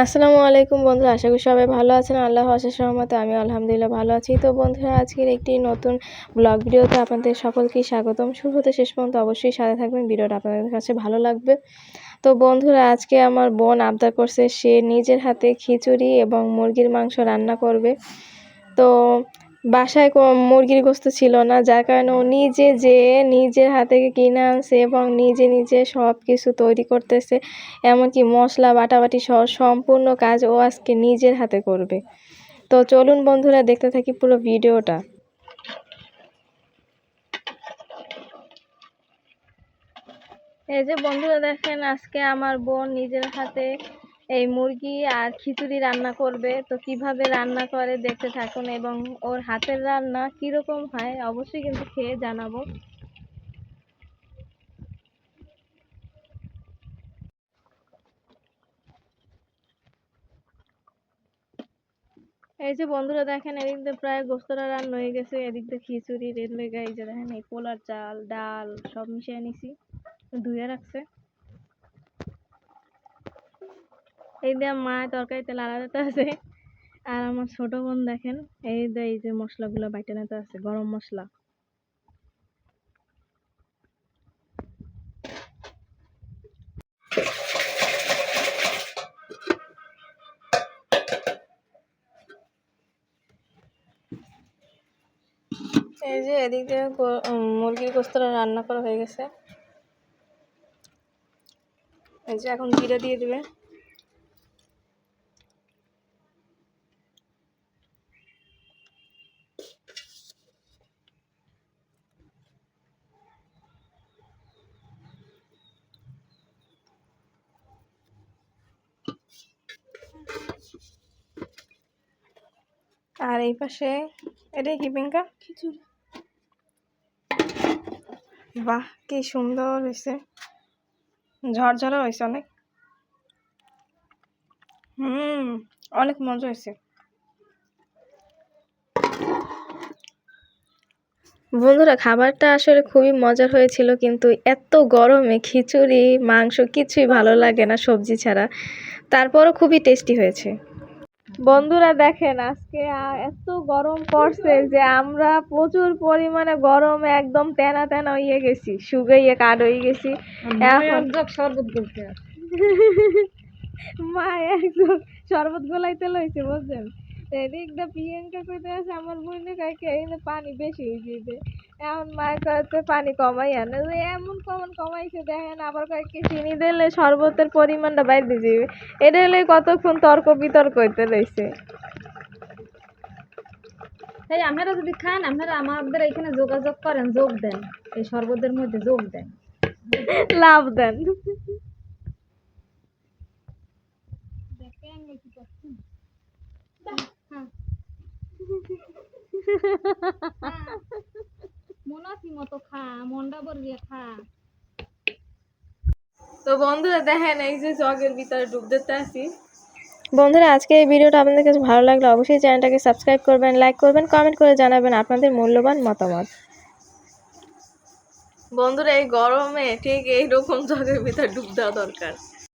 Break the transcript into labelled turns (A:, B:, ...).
A: আসসালামু আলাইকুম বন্ধুরা, আশা করি সবাই ভালো আছেন। আল্লাহর অশেষ রহমতে আমি আলহামদুলিল্লাহ ভালো আছি। তো বন্ধুরা, আজকের একটি নতুন ব্লগ ভিডিওতে আপনাদের সকলকেই স্বাগতম। শুরু হতে শেষ পর্যন্ত অবশ্যই সাথে থাকবেন, ভিডিওটা আপনাদের কাছে ভালো লাগবে। তো বন্ধুরা, আজকে আমার বোন আবদার করছে সে নিজের হাতে খিচুড়ি এবং মুরগির মাংস রান্না করবে। তো বাসায় মুরগির গোস্ত ছিল না, যার কারণে ও নিজে নিজের হাতে কিনে আনছে এবং নিজে সব কিছু তৈরি করতেছে। এমনকি মশলা বাটাবাটি সহ সম্পূর্ণ কাজ ও আজকে নিজের হাতে করবে। তো চলুন বন্ধুরা, দেখতে থাকি পুরো ভিডিওটা। এই যে বন্ধুরা দেখেন, আজকে আমার বোন নিজের হাতে এই মুরগি আর খিচুড়ি রান্না করবে। তো কিভাবে রান্না করে দেখতে থাকুন এবং ওর হাতের রান্না কিরকম হয় অবশ্যই কিন্তু খেয়ে জানাবো। এই যে বন্ধুরা দেখেন, এদিক দিয়ে প্রায় গোস্তটা রান্না হয়ে গেছে, এদিক দিয়ে খিচুড়ি রেল লেগে। এই যে দেখেন, এই পোলার চাল ডাল সব মিশিয়ে নিছি, ধুয়ে রাখছে। এই দিয়ে মা তরকারিতে লাড়া দিতে আছে। আর আমার ছোট বোন দেখেন, এই যে মশলাগুলো বাইটে নিতে আছে, গরম মশলা। এই যে এদিক দিয়ে মুরগির গোস্তটা রান্না করা হয়ে গেছে। এই যে এখন জিরা দিয়ে দিবে। আর এই পাশে এটাই কি পিঙ্কা খিচুড়ি। বাহ, কি সুন্দর হয়েছে, ঝরঝরা হয়েছে অনেক। অনেক মজা হয়েছে বন্ধুরা। খাবারটা আসলে খুবই মজার হয়েছিল, কিন্তু এত গরমে খিচুড়ি মাংস কিছুই ভালো লাগে না সবজি ছাড়া। তারপরও খুবই টেস্টি হয়েছে। বন্ধুরা দেখেন, আজকে এত গরম পড়ছে যে আমরা প্রচুর পরিমাণে গরমে একদম তেনা তেনা হয়ে গেছি, শুকিয়ে কাঠ হয়ে গেছি। এখন শরবত গলতে মা একদম শরবত গলাইতে লইছে, বুঝছেন। এদিক দিয়ে প্রিয়াঙ্কা কইতে আছে আমার বোনে কাকে পানি বেশি হয়েছে। এখন মায়ের কাছে পানি কমাই আনে, এমন কমাইছে দেখেন। আবার কয়েকটি চিনি দিলে শরবতের পরিমাণটা বাইরে দিয়ে যাবে। এটা হলে কতক্ষণ তর্ক বিতর্ক হইতে রয়েছে।
B: এই আপনারা যদি খান, আপনারা আমাদের এখানে যোগাযোগ করেন, যোগ দেন, এই শরবতের মধ্যে যোগ দেন,
A: লাভ দেন।
B: মনাসি মতো খা, মন্ডা বরিয়ে খা।
A: তো বন্ধুরা দেখেন, এই যে জগের ভিতরে ডুব দিতে আসি। বন্ধুরা, আজকে এই ভিডিওটা আপনাদের কাছে ভালো লাগলে অবশ্যই চ্যানেলটাকে সাবস্ক্রাইব করবেন, লাইক করবেন, কমেন্ট করে জানাবেন আপনাদের মূল্যবান মতামত। বন্ধুরা, এই গরমে ঠিক এইরকম জগের ভিতরে ডুব দেওয়া দরকার।